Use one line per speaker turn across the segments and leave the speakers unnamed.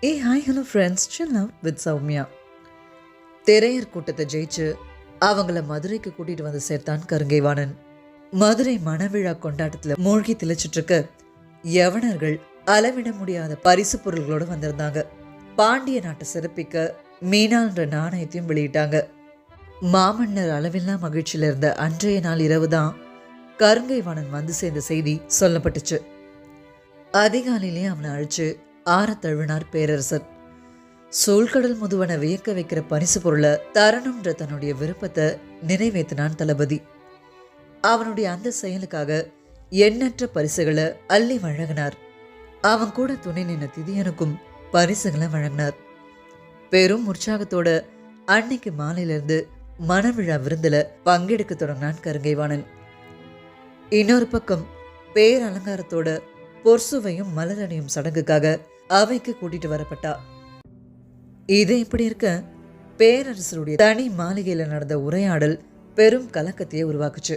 Hi hello friends, chill out with Soumya. திரையர் கூட்டத்தை ஜெயிச்சு அவங்கள மதுரைக்கு கூட்டிட்டு வந்து சேர்த்தான் கருங்கைவாணன். மதுரை மணவிழா கொண்டாட்டத்தில் மூழ்கி திளைச்சிட்டு இருக்க யவனர்கள் அளவிட முடியாத பரிசு பொருள்களோடு வந்திருந்தாங்க. பாண்டிய நாட்டை சிறப்பிக்க மீனான்ற நாணயத்தையும் வெளியிட்டாங்க. மாமன்னர் அளவில்லா மகிழ்ச்சியில இருந்த அன்றைய நாள் இரவு தான் கருங்கைவாணன் வந்து சேர்ந்த செய்தி சொல்லப்பட்டுச்சு. அதிகாலையிலே அவனை அழைச்சு ஆற தழுவினார் பேரரசர். சூழ்கடல் முதுவன வியக்க வைக்கிற பரிசு பொருளை தரணுன்ற தன்னுடைய விருப்பத்தை நிறைவேற்றினான் தளபதி. அவனுடைய அந்த செயலுக்காக எண்ணற்ற பரிசுகளை அள்ளி வழங்கினார். அவன் கூட துணை நின்ற திதியனுக்கும் பரிசுகளை வழங்கினார். பெரும் உற்சாகத்தோட அன்னைக்கு மாலையிலிருந்து மணவிழா விருந்துல பங்கெடுக்க தொடங்கினான் கருங்கைவாணன். இன்னொரு பக்கம் பேரலங்காரத்தோட பொற்சுவையும் மலரணியும் சடங்குக்காக அவைக்கு கூட்டிட்டு வரப்பட்டா. இது இப்படி இருக்க பேரரசருடைய தனி மாளிகையில நடந்த உரையாடல் பெரும் கலக்கத்தையே உருவாக்குச்சு.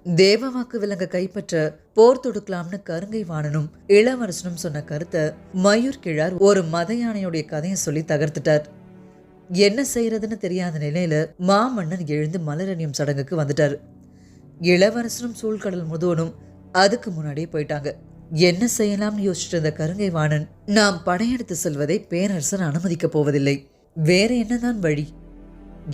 தேவவாக்கு விலங்க கைப்பற்ற போர் தொடுக்கலாம்னு கருங்கைவாணனும் இளவரசனும் சொன்ன கருத்தை மயூர் கிழார் ஒரு மத யானையுடைய கதையை சொல்லி தகர்த்துட்டார். என்ன செய்யறதுன்னு தெரியாத நிலையில மாமன்னன் எழுந்து மலரணியும் சடங்குக்கு வந்துட்டாரு. இளவரசனும் சூழ்கடல் முதுவனும் அதுக்கு முன்னாடியே போயிட்டாங்க. என்ன செய்யலாம்னு யோசிச்சுட்டு இருந்த கருங்கைவாணன், நாம் படையெடுத்து செல்வதை பேரரசர் அனுமதிக்க போவதில்லை. வேற என்னதான் வழி?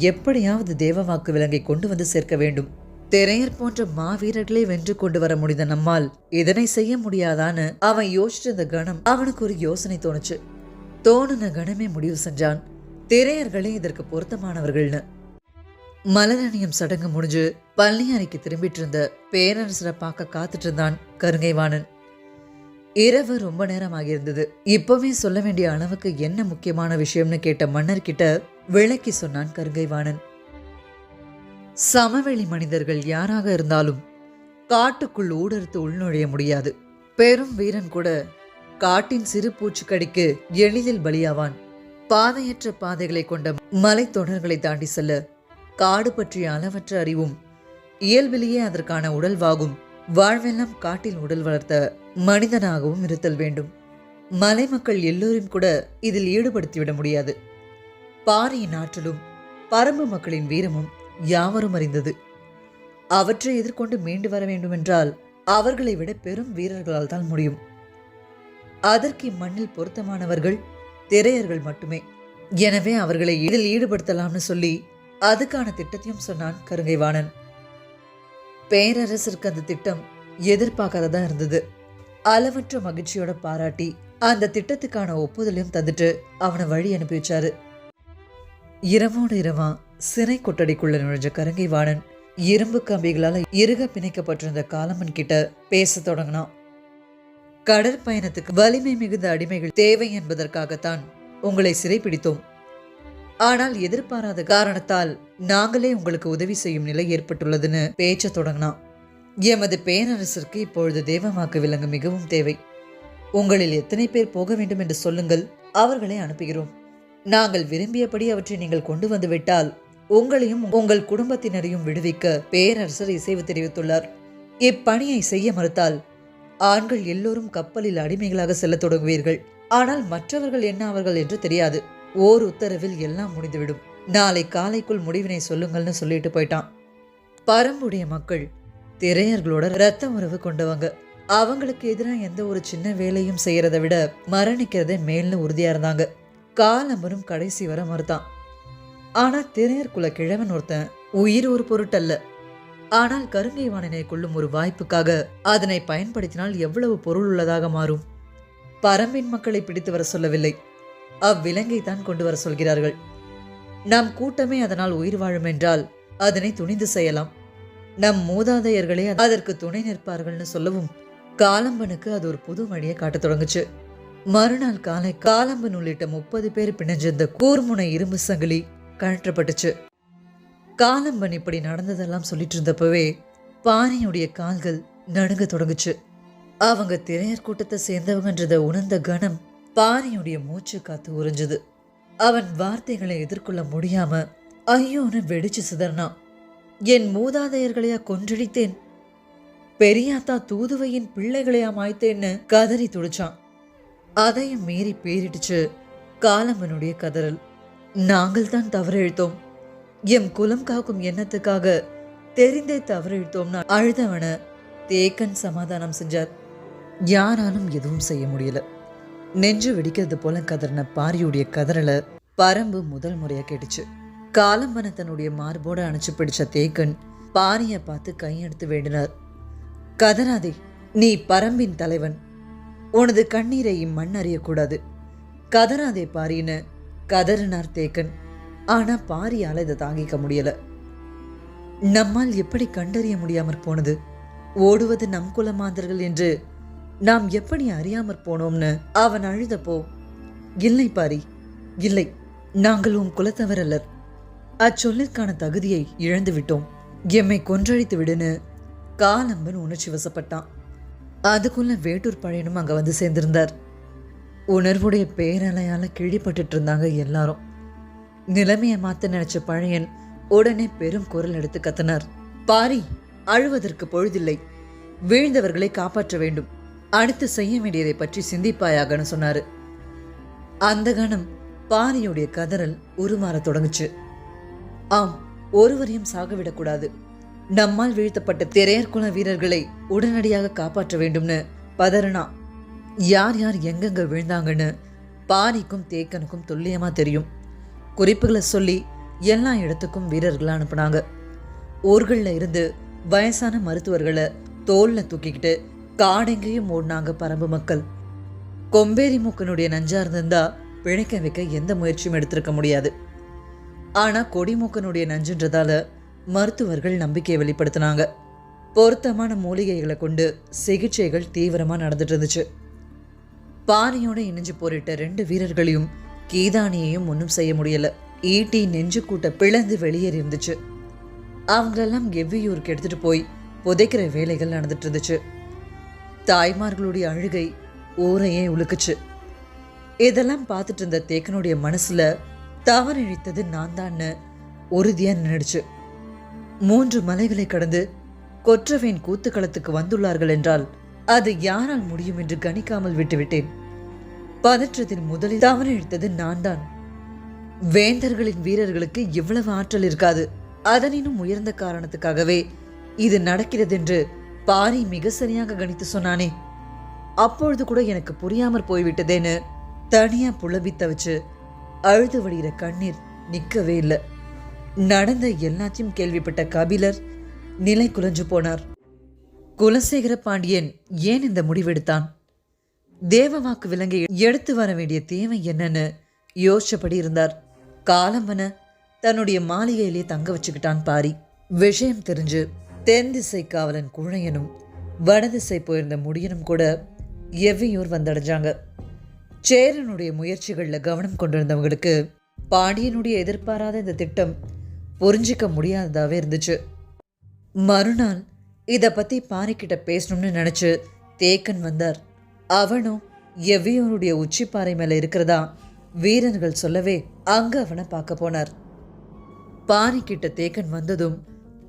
எப்படியாவது தேவவாக்கு விலங்கை கொண்டு வந்து சேர்க்க வேண்டும். திரையர் போன்ற மாவீரர்களை வென்று கொண்டு வர முடிந்த நம்மால் இதனை செய்ய முடியாதான்னு அவன் யோசிச்சிருந்த இருந்த கணம் அவனுக்கு ஒரு யோசனை தோணுச்சு. தோணுன கணமே முடிவு செஞ்சான், திரையர்களே இதற்கு பொருத்தமானவர்கள்னு. மலரணியம் சடங்கு முடிஞ்சு பள்ளியறைக்கு திரும்பிட்டு இருந்த பேரரசரை பார்க்க காத்துட்டு இருந்தான் கருங்கைவாணன். இரவு ரொம்ப நேரம் ஆகியிருந்தது. இப்பவே சொல்ல வேண்டிய அளவுக்கு என்ன முக்கியமான விஷயம்னு கேட்ட மன்னர் கிட்ட விளக்கி சொன்னான் கருங்கைவாணன். சமவெளி மனிதர்கள் யாராக இருந்தாலும் காட்டுக்குள் ஊடறுத்து உள்நுழைய முடியாது. பெரும் வீரன் கூட காட்டின் சிறு பூச்சிக்கடிக்கு எளிதில் பலியாவான். பாதையற்ற பாதைகளை கொண்ட மலை தொடர்களை தாண்டி செல்ல காடு பற்றிய அளவற்ற அறிவும் இயல்பிலேயே அதற்கான உடல்வாகும் வாழ்வெல்லாம் காட்டில் உடல் வளர்த்த மனிதனாகவும் இருத்தல் வேண்டும். மலை மக்கள் எல்லோரும் கூட இதில் ஈடுபடுத்திவிட முடியாது. பாரியின் ஆற்றலும் பரம்பு மக்களின் வீரமும் யாவரும் அறிந்தது. அவற்றை எதிர்கொண்டு மீண்டு வர வேண்டுமென்றால் அவர்களை விட பெரும் வீரர்களால் தான் முடியும். அதற்கு இம்மண்ணில் பொருத்தமானவர்கள் திரையர்கள் மட்டுமே. எனவே அவர்களை இதில் ஈடுபடுத்தலாம்னு சொல்லி அதுக்கான திட்டத்தையும் சொன்னான் கருங்கைவாணன். பேரரசருக்கு அந்த திட்டம் எதிர்பார்க்காததா இருந்தது. அளவற்ற மகிழ்ச்சியோட பாராட்டி அந்த திட்டத்துக்கான ஒப்புதலையும் தந்துட்டு அவனை வழி அனுப்பி வச்சாரு. இரவோடு இரவா சிறை கொட்டடிக்குள்ள நுழைஞ்ச கருங்கைவாணன் இரும்பு கம்பிகளால இறுக பிணைக்கப்பட்டிருந்த காலமன் கிட்ட பேச தொடங்கினான். கடற்பயணத்துக்கு வலிமை மிகுந்த அடிமைகள் தேவை என்பதற்காகத்தான் உங்களை சிறைப்பிடித்தோம். ஆனால் எதிர்பாராத காரணத்தால் நாங்களே உங்களுக்கு உதவி செய்யும் நிலை ஏற்பட்டுள்ளதுன்னு பேச்ச தொடங்கினான். எமது பேரரசருக்கு இப்பொழுது தேவவாக்கு விலங்கு மிகவும் தேவை. உங்களில் எத்தனை பேர் போக வேண்டும் என்று சொல்லுங்கள், அவர்களை அனுப்புகிறோம். நாங்கள் விரும்பியபடி அவற்றை நீங்கள் கொண்டு வந்து விட்டால் உங்களையும் உங்கள் குடும்பத்தினரையும் விடுவிக்க பேரரசர் இசைவு தெரிவித்துள்ளார். இப்பணியை செய்ய மறுத்தால் ஆண்கள் எல்லோரும் கப்பலில் அடிமைகளாக செல்ல தொடங்குவீர்கள். ஆனால் மற்றவர்கள் என்ன அவர்கள் என்று தெரியாது. ஓர் உத்தரவில் எல்லாம் முடிந்துவிடும். நாளை காலைக்குள் முடிவினை சொல்லுங்கள்னு சொல்லிட்டு போயிட்டான். பரம்புடைய மக்கள் திரையர்களோட ரத்த உறவு கொண்டவங்க. அவங்களுக்கு எதிராக எந்த ஒரு சின்ன வேலையும் செய்யறதை விட மரணிக்கிறதே மேல்னு உறுதியா இருந்தாங்க. காலம்பரும் கடைசி வர மறுத்தான். ஆனா திரையர்குல கிழவன் ஒருத்தன் உயிர் ஒரு பொருட்டல்ல. ஆனால் கருங்கைவாணனை கொள்ளும் ஒரு வாய்ப்புக்காக அதனை பயன்படுத்தினால் எவ்வளவு பொருள் உள்ளதாக மாறும். பரம்பின் மக்களை பிடித்து வர சொல்லவில்லை, அவ்விலங்கை தான் கொண்டு வர சொல்கிறார்கள். நம் கூட்டமே அதனால் உயிர் வாழும் என்றால் அதனை துணிந்து செய்யலாம். நம் மூதாதையர்களே அதற்கு துணை நிற்பார்கள்னு சொல்லவும் காலம்பனுக்கு அது ஒரு புது வழியை காட்டத் தொடங்குச்சு. மறுநாள் காலை காலம்பன் உள்ளிட்ட 30 பேர் பிணைஞ்சிருந்த கூர்முனை இரும்பு சங்கிலி கழற்றப்பட்டுச்சு. காலம்பன் இப்படி நடந்ததெல்லாம் சொல்லிட்டு இருந்தப்பவே பாரியுடைய கால்கள் நடுங்க தொடங்குச்சு. அவங்க திரையர் கூட்டத்தை சேர்ந்தவங்கன்றத உணர்ந்த கணம் பாரியுடைய மூச்சு காத்து உறிஞ்சது. அவன் வார்த்தைகளை எதிர்கொள்ள முடியாம ஐயோன்னு வெடிச்சு சிதறினான். என் மூதாதையர்களையா கொன்றடித்தேன், பெரியாத்தா தூதுவையின் பிள்ளைகளையா மாய்த்தேன்னு கதறி துடிச்சான். அதையும் மீறி பேரிடுச்சு காலம்பனுடைய கதறல். நாங்கள் தான் தவறிழுத்தோம். எம் குலம் காக்கும் எண்ணத்துக்காக தெரிந்தே தவறிழுத்தோம்னா அழுதவன தேக்கன் சமாதானம் செஞ்சார். யாராலும் எதுவும் செய்ய முடியல. நெஞ்சு வெடிக்கிறது போல கதறின பாரியுடைய கதறலை பரம்பு முதல் முறையா கேட்டுச்சு. காலம்பனை தன்னுடைய மார்போட அணைச்சு பிடிச்ச தேக்கன் பாரிய பார்த்து கையெடுத்து வேண்டினார். கதறாதே, நீ பரம்பின் தலைவன். உனது கண்ணீரை இம்மண் அறியக்கூடாது. கதறாதே பாரின்னு கதறினார் தேக்கன். ஆனா பாரியால இதை தாங்கிக்க முடியல. நம்மால் எப்படி கண்டறிய முடியாமற் போனது? ஓடுவது நம் குலமாந்தர்கள் என்று நாம் எப்படி அறியாமற் போனோம்னு அவன் அழுதப்போ, இல்லை பாரி, இல்லை, நாங்கள் உன் குலத்தவரல்லர். அச்சொல்லிற்கான தகுதியை இழந்து விட்டோம். எம்மை கொன்றழித்து விடுன்னு காலம்பன் உணர்ச்சி வசப்பட்டான். அதுக்குள்ள வேட்டூர் பழையனும் அங்க வந்து சேர்ந்திருந்தார். உணர்வுடைய பேரலையால கிழிப்பட்டு இருந்தாங்க எல்லாரும். நிலைமையை மாத்த நினைச்ச பழையன் உடனே பெரும் குரல் எடுத்து கத்தினார். பாரி, அழுவதற்கு பொழுதில்லை. வீழ்ந்தவர்களை காப்பாற்ற வேண்டும். அடுத்து செய்ய வேண்டியதை பற்றி சிந்திப்பாயாகன்னு சொன்னாரு. அந்த கணம் பாரியுடைய கதறல் உருமாற தொடங்குச்சு. ஆம், ஒருவரையும் சாகவிடக்கூடாது. நம்மால் வீழ்த்தப்பட்ட திரையர்குல வீரர்களை உடனடியாக காப்பாற்ற வேண்டும்னு பதறனா. யார் யார் எங்கெங்க விழுந்தாங்கன்னு பாரிக்கும் தேக்கனுக்கும் துல்லியமா தெரியும். குறிப்புகளை சொல்லி எல்லா இடத்துக்கும் வீரர்களை அனுப்புனாங்க. ஊர்களில் இருந்து வயசான மருத்துவர்களை தோல்ல தூக்கிக்கிட்டு காடெங்கேயும் ஓடினாங்க பரம்பு மக்கள். கொம்பேரி மூக்கனுடைய நஞ்சா இருந்திருந்தா பிழைக்க வைக்க எந்த முயற்சியும் எடுத்திருக்க முடியாது. ஆனா கொடிமூக்கனுடைய நஞ்சுன்றதால மருத்துவர்கள் நம்பிக்கையை வெளிப்படுத்தினாங்க. பொருத்தமான மூலிகைகளை கொண்டு சிகிச்சைகள் தீவிரமா நடந்துட்டு இருந்துச்சு. பாரியோட இணைஞ்சு போரிட்ட 2 வீரர்களையும் கீதானியையும் ஒன்றும் செய்ய முடியல. ஈட்டி நெஞ்சு கூட்ட பிளந்து வெளியேறி இருந்துச்சு. அவங்களெல்லாம் எவ்வியூருக்கு எடுத்துட்டு போய் புதைக்கிற வேலைகள் நடந்துட்டு இருந்துச்சு. தாய்மார்களுடைய அழுகை ஊரையே உழுக்குச்சு. இதெல்லாம் பார்த்துட்டு இருந்த தேக்கனுடைய மனசுல தவறிழித்தது நான் தான்னு உறுதியா நின்றுச்சு. 3 மலைகளை கடந்து கொற்றவேன் கூத்துக்களத்துக்கு வந்துள்ளார்கள் என்றால் அது யாரால் முடியும் என்று கணிக்காமல் விட்டுவிட்டேன். பதற்றத்தில் முதலில் தவறிழித்தது நான் தான். வேந்தர்களின் வீரர்களுக்கு இவ்வளவு ஆற்றல் இருக்காது. அதனினும் உயர்ந்த காரணத்துக்காகவே இது நடக்கிறது என்று பாரி மிக சரியாக கணித்து சொன்னானே. அப்பொழுது கூட எனக்கு புரியாமற் போய்விட்டதேன்னு தனியா புலம்பி தவிச்சு அழுது வடிகிற கண்ணீர் நிற்கவே இல்லை. நடந்த எல்லாத்தையும் கேள்விப்பட்ட கபிலர் நிலை குலைஞ்சு போனார். குலசேகர பாண்டியன் ஏன் இந்த முடிவெடுத்தான்? தேவவாக்கு விலங்கை எடுத்து வர வேண்டிய தேவை என்னன்னு யோசிச்சபடி இருந்தார். காலம்பன தன்னுடைய மாளிகையிலே தங்க வச்சுக்கிட்டான் பாரி. விஷயம் தெரிஞ்சு தென் திசை காவலன் குழையனும் வடதிசை போயிருந்த முடியனும் கூட எவ்வியூர் வந்தடைஞ்சாங்க. சேரனுடைய முயற்சிகளில் கவனம் கொண்டிருந்தவங்களுக்கு பாண்டியனுடைய எதிர்பாராத இந்த திட்டம் புரிஞ்சிக்க முடியாததாவே இருந்துச்சு. மறுநாள் இதை பற்றி பாரிக்கிட்ட பேசணும்னு நினச்சி தேக்கன் வந்தார். அவனும் எவ்வியூருடைய உச்சிப்பாறை மேலே இருக்கிறதா வீரர்கள் சொல்லவே அங்க அவனை பார்க்க போனார். பாரிக்கிட்ட தேக்கன் வந்ததும்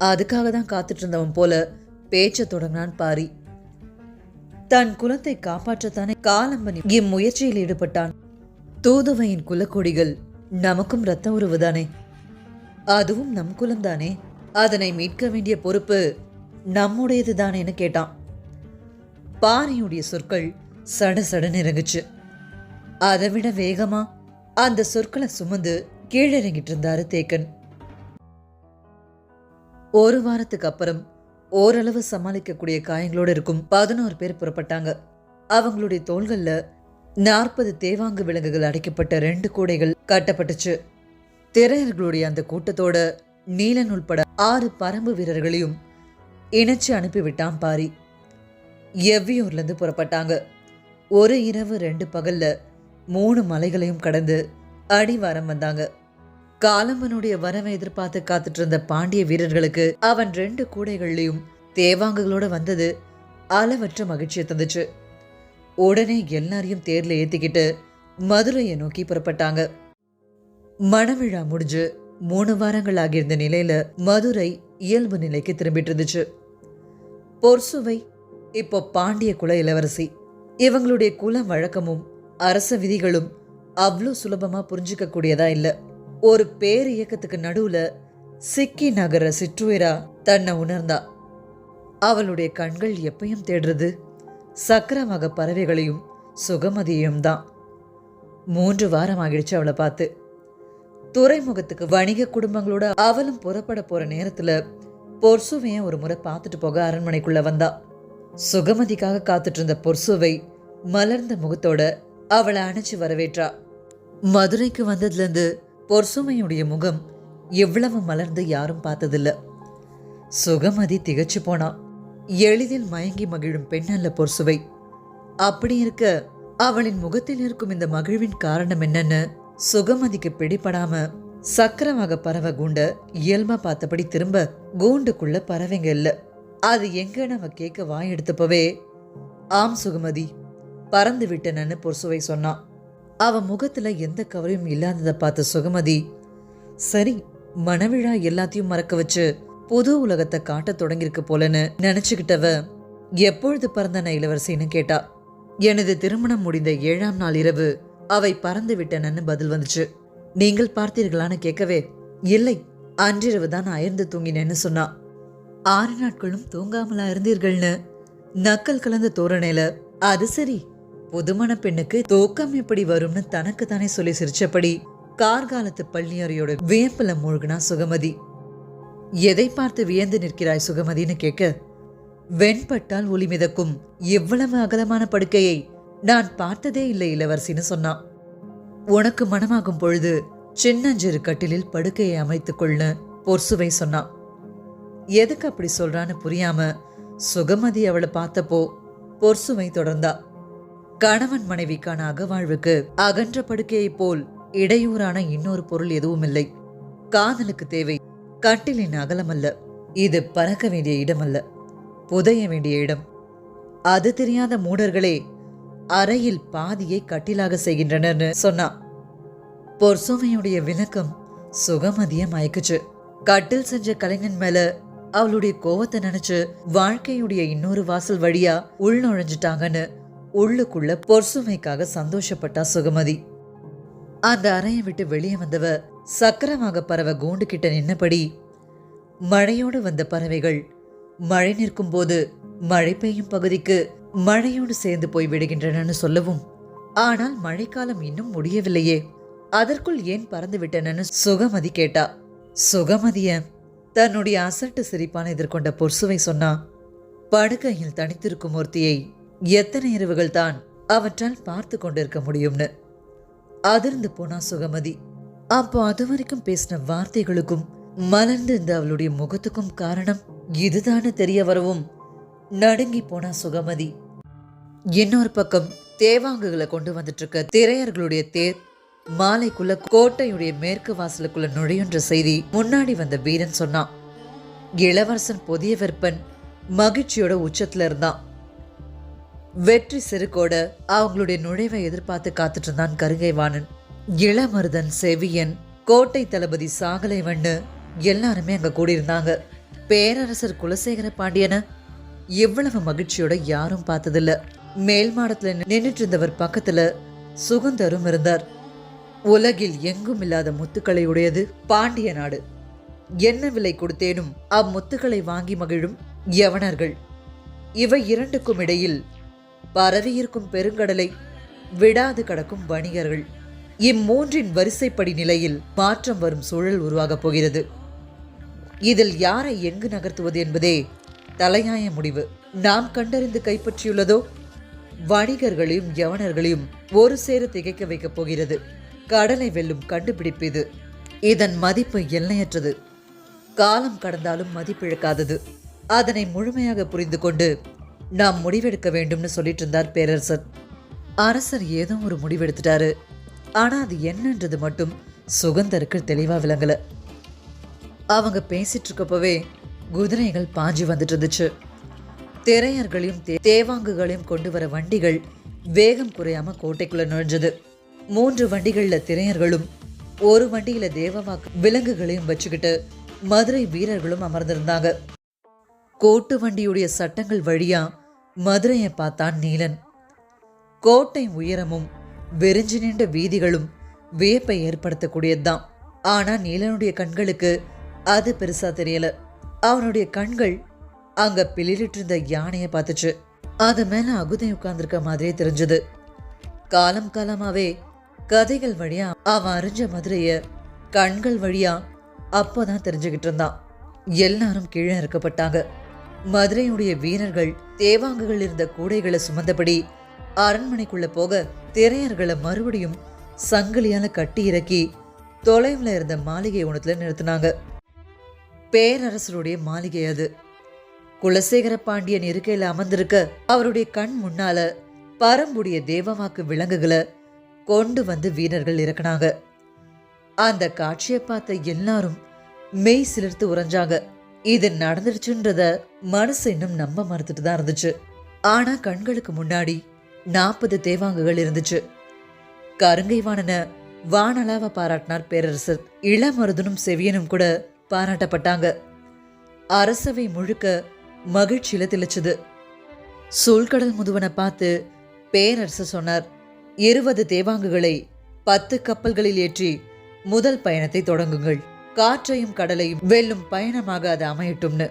அதுக்காக தான் காத்துட்டு இருந்தவன் போல பேச்ச தொடங்கினான் பாரி. தன் குலத்தை காப்பாற்றத்தானே காலம்பன் இம்முயற்சியில் ஈடுபட்டான். தூதுவையின் குலக்கொடிகள் நமக்கும் இரத்த உறவுதானே, அதுவும் நம் குலம்தானே, அதனை மீட்க வேண்டிய பொறுப்பு நம்முடையது தானேன்னு கேட்டான். பாரியுடைய சொற்கள் சடசடன்னு இறங்குச்சு. அதை விட வேகமா அந்த சொற்களை சுமந்து கீழிறங்கிட்டு இருந்தாரு தேக்கன். ஒரு வாரத்துக்கு அப்புறம் ஓரளவு சமாளிக்கக்கூடிய காயங்களோடு இருக்கும் 11 பேர் புறப்பட்டாங்க. அவங்களுடைய தோள்கள்ல 40 தேவாங்கு விலங்குகள் அடைக்கப்பட்ட 2 கூடைகள் கட்டப்பட்டுச்சு. திரையர்களுடைய அந்த கூட்டத்தோட நீலன் உள்பட 6 பரம்பு வீரர்களையும் இணைச்சு அனுப்பிவிட்டான் பாரி. எவ்வியூர்ல இருந்து புறப்பட்டாங்க. ஒரு இரவு 2 பகல்ல 3 மலைகளையும் கடந்து அடிவாரம் வந்தாங்க. காலம்பனுடைய வரவை எதிர்பார்த்து காத்துட்டு இருந்த பாண்டிய வீரர்களுக்கு அவன் 2 கூடைகள்லையும் தேவாங்குகளோட வந்தது அளவற்ற மகிழ்ச்சியை தந்துச்சு. உடனே எல்லாரையும் தேர்ல ஏத்திக்கிட்டு மதுரையை நோக்கி புறப்பட்டாங்க. மணவிழா முடிஞ்சு 3 வாரங்கள் ஆகியிருந்த நிலையில மதுரை இயல்பு நிலைக்கு திரும்பிட்டு இருந்துச்சு. பொற்சுவை இப்போ பாண்டிய குல இளவரசி. இவங்களுடைய குல வழக்கமும் அரச விதிகளும் அவ்வளோ சுலபமா புரிஞ்சுக்க கூடியதா இல்ல. ஒரு பேர் இயக்கத்துக்கு நடுவுல சிக்கி நகர சிற்றுயிரா தன்னை உணர்ந்தா. அவளுடைய கண்கள் எப்பயும் தேடுறது சக்கரமாக பறவைகளையும் சுகமதியையும் தான். 3 வாரம் ஆகிடுச்சு அவளை பார்த்து. துறைமுகத்துக்கு வணிக குடும்பங்களோட அவளும் புறப்பட போற நேரத்துல பொர்சுவைய ஒரு முறை பார்த்துட்டு போக அரண்மனைக்குள்ள வந்தா. சுகமதிக்காக காத்துட்டு இருந்த பொர்சுவை மலர்ந்த முகத்தோட அவளை அணைச்சு வரவேற்றா. மதுரைக்கு வந்ததுல இருந்து பொர்சுமையுடைய முகம் எவ்வளவு மலர்ந்து யாரும் பார்த்ததில்ல. சுகமதி திகச்சு போனா. எளிதில் மயங்கி மகிழும் பெண் அல்ல பொர்சுவை. அப்படி இருக்க அவளின் முகத்தில் இருக்கும் இந்த மகிழ்வின் காரணம் என்னன்னு சுகமதிக்கு பிடிபடாம சக்கரமாக பறவை கூண்ட இயல்பா பார்த்தபடி திரும்ப கூண்டுக்குள்ள பறவைங்க இல்ல. அது எங்கன்னு அவ கேட்க வாய் எடுத்தப்பவே, ஆம் சுகமதி, பறந்து விட்டனன்னு பொர்சுவை சொன்னான். அவ முகத்துல எந்த கவலையும் இல்லாததை பார்த்த சுகமதி, சரி, மணவிழா எல்லாத்தையும் மறக்க வச்சு புது உலகத்தை காட்ட தொடங்கிருக்கு போலன்னு நினைச்சுக்கிட்டவ, எப்பொழுது பறந்தன இளவரசின்னு கேட்டா. எனது திருமணம் முடிந்த 7ஆம் நாள் இரவு அவை பறந்து விட்டனன்னு பதில் வந்துச்சு. நீங்கள் பார்த்தீர்களான்னு கேட்கவே, இல்லை, அன்றிரவு தான் அயர்ந்து தூங்கினேன்னு சொன்னா. 6 நாட்களும் தூங்காமலா இருந்தீர்கள்னு நக்கல் கலந்த தோரணையில, அது சரி, புதுமண பெண்ணுக்கு தூக்கம் எப்படி வரும்னு தனக்கு தானே சொல்லி சிரிச்சபடி கார்காலத்து பள்ளியறையோட வியப்புல மூழ்கினா சுகமதி. எதை பார்த்து வியந்து நிற்கிறாய் சுகமதின்னு கேட்க, வெண்பட்டால் ஒளி மிதக்கும் இவ்வளவு அகலமான படுக்கையை நான் பார்த்ததே இல்லை இளவரசின்னு சொன்னான். உனக்கு மனமாகும் பொழுது சின்னஞ்சிறு கட்டிலில் படுக்கையை அமைத்துக் கொள்ளு பொர்சுவை சொன்னான். எதுக்கு அப்படி சொல்றான்னு புரியாம சுகமதி அவளை பார்த்தப்போ பொர்சுவை தொடர்ந்தா. கணவன் மனைவிக்கான அகவாழ்வுக்கு அகன்ற படுக்கையை போல் இடையூறான இன்னொரு பொருள் எதுவும் இல்லை. காதலுக்கு தேவை கட்டிலின் அகலம் அல்ல. இது பறக்க வேண்டிய இடம் அல்ல, புதைய வேண்டிய இடம். அது தெரியாத மூடர்களே அறையில் பாதியை கட்டிலாக செய்கின்றனர் சொன்னா. பொர்சுமையுடைய விளக்கம் சுகமதிய மயக்குச்சு. கட்டில் செஞ்ச கலைஞன் மேல அவளுடைய கோவத்தை நினைச்சு வாழ்க்கையுடைய இன்னொரு வாசல் வழியா உள் நுழைஞ்சிட்டாங்கன்னு உள்ளுக்குள்ள பொர்சுமைக்காக சந்தோஷப்பட்டா சுகமதி. அந்த அறையை விட்டு வெளியே வந்தவ சக்கரமாக பறவை கூண்டு கிட்ட நின்னபடி, மழையோடு வந்த பறவைகள் மழை நிற்கும் போது மழை பெய்யும் பகுதிக்கு மழையோடு சேர்ந்து போய் விடுகின்றனன்னு சொல்லவும், ஆனால் மழைக்காலம் இன்னும் முடியவில்லையே, அதற்குள் ஏன் பறந்து விட்டனன்னு சுகமதி கேட்டா. சுகமதிய தன்னுடைய அசட்டு சிரிப்பான எதிர்கொண்ட பொர்சுவை சொன்னா, படுக்கையில் தனித்திருக்கும் ஒருத்தியை எத்தனை இரவுகள் தான் அவற்றால் பார்த்து கொண்டிருக்க முடியும்னு. அதிர்ந்து போனா சுகமதி. அப்போ அது வரைக்கும் பேசின வார்த்தைகளுக்கும் மலர்ந்து இந்த அவளுடைய முகத்துக்கும் காரணம் இதுதானு தெரிய வரவும் நடுங்கி போனா சுகமதி. இன்னொரு பக்கம் தேவாங்குகளை கொண்டு வந்துட்டு இருக்க திரையர்களுடைய தேர் மாலைக்குள்ள கோட்டையுடைய மேற்கு வாசலுக்குள்ள நுழையுன்ற செய்தி முன்னாடி வந்த வீரன் சொன்னான். இளவரசன் புதிய வெப்பன் மகிழ்ச்சியோட உச்சத்துல இருந்தான். வெற்றி செருக்கோட அவங்களுடைய நுழைவை எதிர்பார்த்து காத்துட்டு இருந்தான் கருங்கைவாணன். இளமருதன், செவியன், கோட்டை தளபதி சாகலைவண்ணு எல்லாருமே அங்க கூடியிருந்தாங்க. பேரரசர் குலசேகர பாண்டியன இவ்வளவு மகிழ்ச்சியோட யாரும் பார்த்ததில்ல. மேல் மாடத்துல நின்றுட்டு இருந்தவர் பக்கத்துல சுகந்தரும் இருந்தார். உலகில் எங்கும் இல்லாத முத்துக்களை உடையது பாண்டிய நாடு. என்ன விலை கொடுத்தேனும் அம்முத்துக்களை வாங்கி மகிழும் யவனர்கள். இவை இரண்டுக்கும் இடையில் பரவியிருக்கும் பெருங்கடலை விடாது கடக்கும் வணிகர்கள். இம்மூன்றின் வரிசைப்படி நிலையில் மாற்றம் வரும் சூழல் உருவாகப் போகிறது. இதில் யாரை எங்கு நகர்த்துவது என்பதே தலையாய முடிவு. நாம் கண்டறிந்து கைப்பற்றியுள்ளதோ வணிகர்களையும் யவனர்களையும் ஒரு சேர திகைக்க வைக்கப் போகிறது. கடலை வெல்லும் கண்டுபிடிப்பு இது. இதன் மதிப்பு எல்லையற்றது. காலம் கடந்தாலும் மதிப்பிழக்காதது. அதனை முழுமையாக புரிந்து கொண்டு நாம் முடிவெடுக்க வேண்டும்னு சொல்லிட்டு இருந்தார் பேரரசர். அரசர் ஏதோ ஒரு முடிவெடுத்துட்டாரு. ஆனா அது என்னன்றது மட்டும் சுகந்தருக்கு தெளிவா விளங்கல. அவங்க பேசிட்டு இருக்கப்பவே குதிரைகள் பாஞ்சு வந்துட்டு இருந்துச்சு. திரையர்களையும் தேவாங்குகளையும் கொண்டு வர வண்டிகள் வேகம் குறையாம கோட்டைக்குள்ள நுழைஞ்சது. 3 வண்டிகள்ல திரையர்களும் ஒரு வண்டியில தேவவாக்கு விலங்குகளையும் வச்சுக்கிட்டு மதுரை வீரர்களும் அமர்ந்திருந்தாங்க. கோட்டு வண்டியுடைய சட்டங்கள் வழியா மதுரையை பார்த்தான் நீலன். கோட்டை உயரமும் விரிஞ்சு நின்ற வீதிகளும் வியப்பை ஏற்படுத்தக்கூடியதுதான். ஆனா நீலனுடைய கண்களுக்கு அது பெருசா தெரியல. அவனுடைய கண்கள் அங்க பிளிரிட்டு இருந்த யானைய பார்த்துச்சு. அது மேல அகுதை உட்கார்ந்துருக்க மாதிரியே தெரிஞ்சது. காலம் காலமாவே கதைகள் வழியா அவன் அறிஞ்ச மதுரைய கண்கள் வழியா அப்போதான் தெரிஞ்சுக்கிட்டு இருந்தான். எல்லாரும் கீழே இறக்கப்பட்டாங்க. மதுரையுடைய வீரர்கள் தேவாங்குகள் இருந்த கூடைகளை சுமந்தபடி அரண்மனைக்குள்ள போக திரையர்களை மறுபடியும் சங்கிலியால கட்டி இறக்கி தொலைவுல இருந்த மாளிகை ஒன்றத்துல நிறுத்தினாங்க. பேரரசருடைய மாளிகை அது. குலசேகர பாண்டியன் இருக்கையில அமர்ந்திருக்க அவருடைய கண் முன்னால பரம்புடைய தேவவாக்கு விலங்குகளை கொண்டு வந்து வீரர்கள் இறக்குனாங்க. அந்த காட்சியை பார்த்த எல்லாரும் மெய் சிலிர்த்து உறைஞ்சாங்க. இது நடந்துருச்சுன்றத மனசு இன்னும் நம்ப மறுத்துட்டு தான் இருந்துச்சு. ஆனா கண்களுக்கு முன்னாடி 40 தேவாங்குகள் இருந்துச்சு. கருங்கை வாணனை வானலாவ பாராட்டினார் பேரரசர். இளமருதனும் செவியனும் கூட பாராட்டப்பட்டாங்க. அரசவை முழுக்க மகிழ்ச்சியில திளைச்சது. சூழ்கடல் முதுவனை பார்த்து பேரரசர் சொன்னார், 20 தேவாங்குகளை 10 கப்பல்களில் ஏற்றி முதல் பயணத்தை தொடங்குங்கள். காற்றையும் கடலையும் வெல்லும் பயணமாக அது அமையட்டும்னு.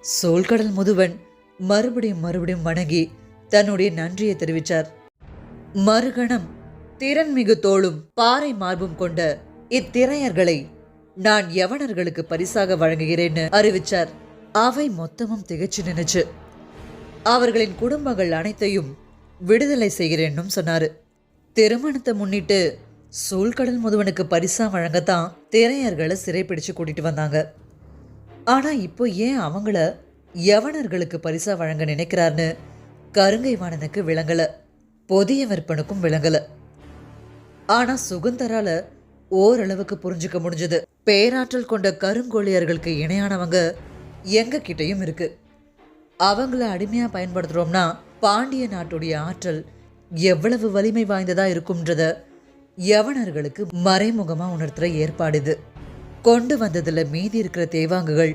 சோழ்கடல் முதுவன் மறுபடியும் வணங்கி தன்னுடைய நன்றியை தெரிவித்தார். மறுகணம் திறன்மிகு தோளும் பாறை மார்பும் கொண்ட இத்திரையர்களை நான் யவனர்களுக்கு பரிசாக வழங்குகிறேன்னு அறிவிச்சார். அவை மொத்தமும் திகச்சு நினைச்சு அவர்களின் குடும்பங்கள் அனைத்தையும் விடுதலை செய்கிறேன்னும் சொன்னாரு. திருமணத்தை முன்னிட்டு சூழ்கடல் முதுவனுக்கு பரிசா வழங்கத்தான் திரையர்களை சிறைப்பிடிச்சு கூட்டிட்டு வந்தாங்க. ஆனா இப்போ ஏன் அவங்கள யவனர்களுக்கு பரிசா வழங்க நினைக்கிறார்னு கருங்கை வாணனுக்கு விளங்கல, பொதிய விற்பனுக்கும் விளங்கல. ஆனா சுகுந்தரால ஓரளவுக்கு புரிஞ்சுக்க முடிஞ்சது. பேராற்றல் கொண்ட கருங்கோழியர்களுக்கு இணையானவங்க எங்க கிட்டையும் இருக்கு. அவங்கள அடிமையா பயன்படுத்துறோம்னா பாண்டிய நாட்டுடைய ஆற்றல் எவ்வளவு வலிமை வாய்ந்ததா இருக்கும்ன்றத யவனர்களுக்கு மறைமுகமா உணர்த்துற ஏற்பாடு இது. கொண்டு வந்ததுல மீதி இருக்கிற தேவாங்குகள்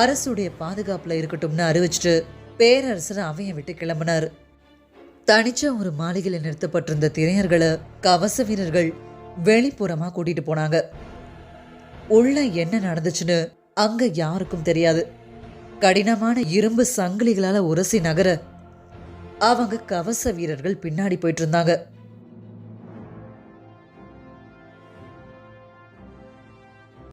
அரசுடைய பாதுகாப்புல இருக்கட்டும்னு அறிவிச்சுட்டு பேரரசர் அவையை விட்டு கிளம்பினார். தனிச்ச ஒரு மாளிகையில் நிறுத்தப்பட்டிருந்த திரையர்களை கவச வீரர்கள் வெளிப்புறமா கூட்டிட்டு போனாங்க. உள்ள என்ன நடந்துச்சுன்னு அங்க யாருக்கும் தெரியாது. கடினமான இரும்பு சங்கிலிகளால உரசி நகர அவங்க கவச வீரர்கள் பின்னாடி போயிட்டு இருந்தாங்க.